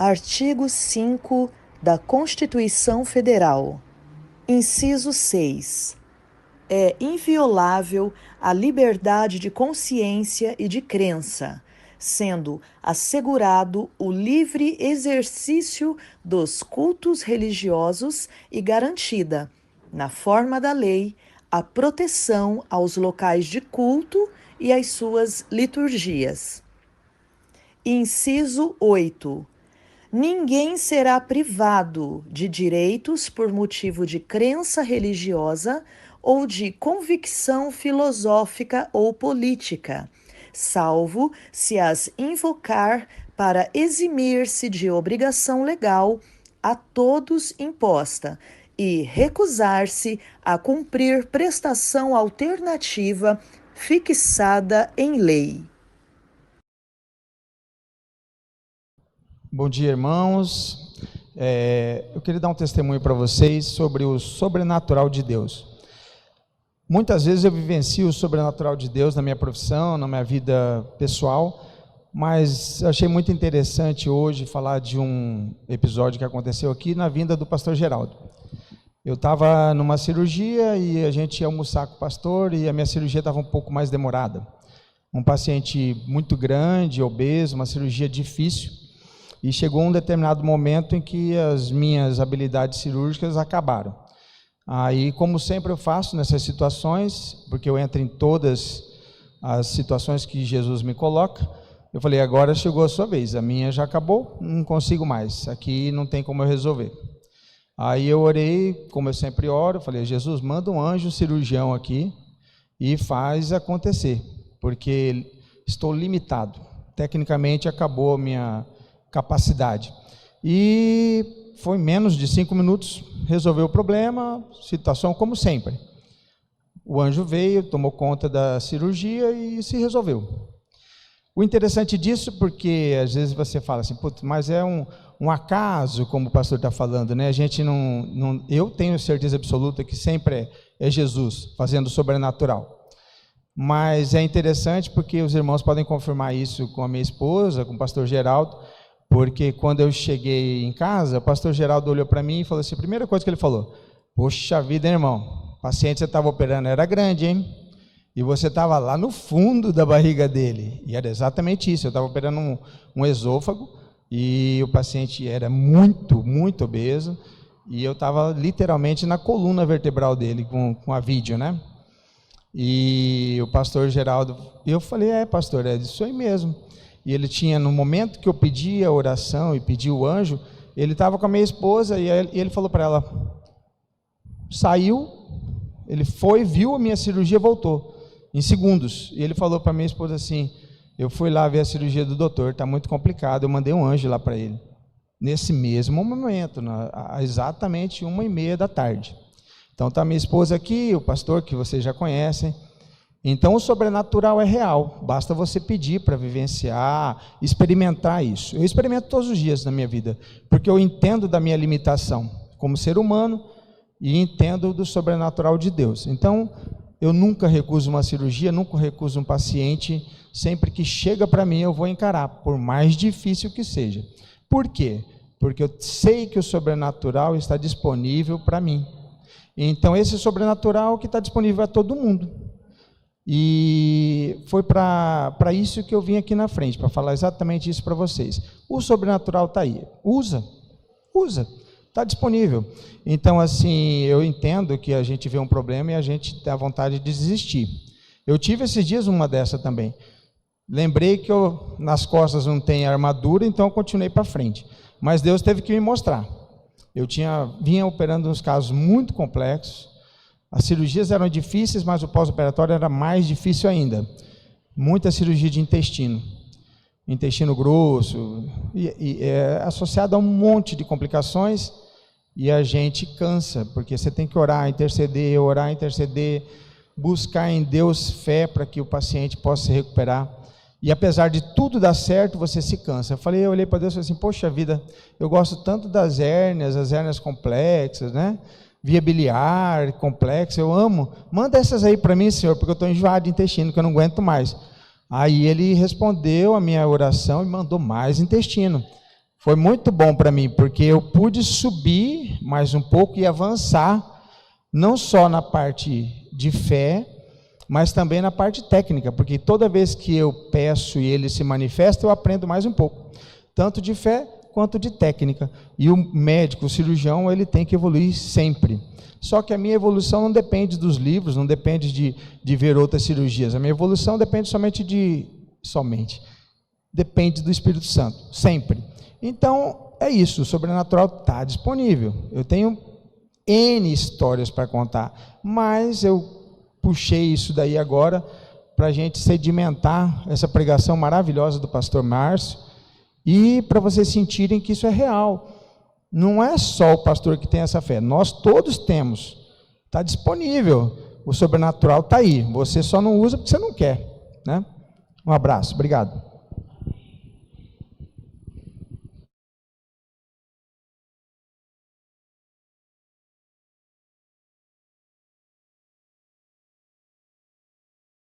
Artigo 5 da Constituição Federal. Inciso 6. É inviolável a liberdade de consciência e de crença, sendo assegurado o livre exercício dos cultos religiosos e garantida, na forma da lei, a proteção aos locais de culto e às suas liturgias. Inciso 8. Ninguém será privado de direitos por motivo de crença religiosa ou de convicção filosófica ou política, salvo se as invocar para eximir-se de obrigação legal a todos imposta e recusar-se a cumprir prestação alternativa fixada em lei. Bom dia, irmãos. Eu queria dar um testemunho para vocês sobre o sobrenatural de Deus. Muitas vezes eu vivencio o sobrenatural de Deus na minha profissão, na minha vida pessoal, mas achei muito interessante hoje falar de um episódio que aconteceu aqui na vinda do pastor Geraldo. Eu estava numa cirurgia e a gente ia almoçar com o pastor e a minha cirurgia estava um pouco mais demorada. Um paciente muito grande, obeso, uma cirurgia difícil. E chegou um determinado momento em que as minhas habilidades cirúrgicas acabaram. Aí, como sempre eu faço nessas situações, porque eu entro em todas as situações que Jesus me coloca, eu falei, agora chegou a sua vez, a minha já acabou, não consigo mais, aqui não tem como eu resolver. Aí eu orei, como eu sempre oro, falei, Jesus, manda um anjo cirurgião aqui e faz acontecer, porque estou limitado, tecnicamente acabou a minha capacidade. E foi menos de 5 minutos, resolveu o problema, situação como sempre. O anjo veio, tomou conta da cirurgia e se resolveu. O interessante disso, porque às vezes você fala assim, putz, mas é um acaso, como o pastor está falando, né? A gente não, eu tenho certeza absoluta que sempre é Jesus fazendo o sobrenatural. Mas é interessante porque os irmãos podem confirmar isso com a minha esposa, com o pastor Geraldo, porque quando eu cheguei em casa, o pastor Geraldo olhou para mim e falou assim, a primeira coisa que ele falou, poxa vida, hein, irmão, o paciente que você estava operando era grande, hein? E você estava lá no fundo da barriga dele. E era exatamente isso, eu estava operando um esôfago e o paciente era muito, muito obeso e eu estava literalmente na coluna vertebral dele com a vídeo, né? E o pastor Geraldo, eu falei, pastor, é isso aí mesmo. E ele tinha, no momento que eu pedi a oração e pedi o anjo, ele estava com a minha esposa e ele falou para ela, saiu, ele foi, viu a minha cirurgia e voltou, em segundos. E ele falou para a minha esposa assim, eu fui lá ver a cirurgia do doutor, está muito complicado, eu mandei um anjo lá para ele. Nesse mesmo momento, exatamente 1h30 da tarde. Então está minha esposa aqui, o pastor que vocês já conhecem. Então o sobrenatural é real, basta você pedir para vivenciar, experimentar isso. Eu experimento todos os dias na minha vida, porque eu entendo da minha limitação como ser humano e entendo do sobrenatural de Deus. Então eu nunca recuso uma cirurgia, nunca recuso um paciente, sempre que chega para mim eu vou encarar, por mais difícil que seja. Por quê? Porque eu sei que o sobrenatural está disponível para mim. Então esse sobrenatural que está disponível a todo mundo. E foi para isso que eu vim aqui na frente, para falar exatamente isso para vocês. O sobrenatural está aí, usa, está disponível. Então assim, eu entendo que a gente vê um problema e a gente tem a vontade de desistir. Eu tive esses dias uma dessa também. Lembrei que nas costas não tem armadura, então eu continuei para frente. Mas Deus teve que me mostrar. Eu vinha operando uns casos muito complexos. As cirurgias eram difíceis, mas o pós-operatório era mais difícil ainda. Muita cirurgia de intestino grosso, e é associado a um monte de complicações, e a gente cansa, porque você tem que orar, interceder, buscar em Deus fé para que o paciente possa se recuperar. E apesar de tudo dar certo, você se cansa. Eu olhei para Deus e falei assim, poxa vida, eu gosto tanto das hérnias, as hérnias complexas, né? Via biliar, complexa, eu amo. Manda essas aí para mim, Senhor, porque eu estou enjoado de intestino, que eu não aguento mais. Aí ele respondeu a minha oração e mandou mais intestino. Foi muito bom para mim, porque eu pude subir mais um pouco e avançar, não só na parte de fé, mas também na parte técnica, porque toda vez que eu peço e ele se manifesta, eu aprendo mais um pouco, tanto de fé quanto de técnica. E o médico, o cirurgião, ele tem que evoluir sempre. Só que a minha evolução não depende dos livros, não depende de ver outras cirurgias. A minha evolução depende depende do Espírito Santo, sempre. Então, é isso, o sobrenatural está disponível. Eu tenho N histórias para contar, mas eu puxei isso daí agora para a gente sedimentar essa pregação maravilhosa do pastor Márcio e para vocês sentirem que isso é real. Não é só o pastor que tem essa fé, nós todos temos. Está disponível, o sobrenatural está aí. Você só não usa porque você não quer, né? Um abraço, obrigado.